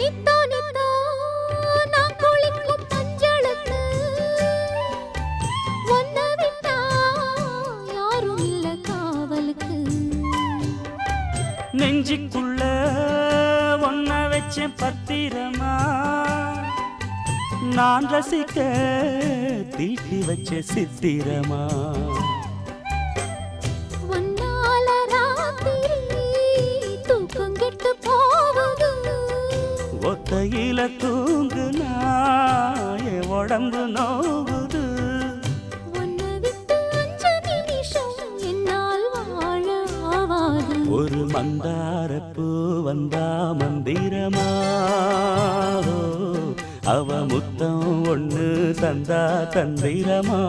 நித்தோ நித்தோ நான் குளிக்கும் மஞ்சளுக்கு ஒன்ன விட்டா யாரும் இல்ல காவலுக்கு. நெஞ்சுக்குள்ள ஒன்ன வச்சேன் பத்திரமா, நான் ரசிக்க தீட்டி வச்ச சித்திரமா. ஒன்னால ராத்திரி தூக்கம் கெட்டு போகுது, ஒத்தையில தூங்குனா என் உடம்பு நோகுது. உன்னை விட்டு 5 நிமிஷம் என்னால் வாழ ஆவாது. ஒரு மந்தாரப்பூ வந்தா மந்திரமா, அவ முத்தம் ஒண்ணு தந்தா தந்திரமா.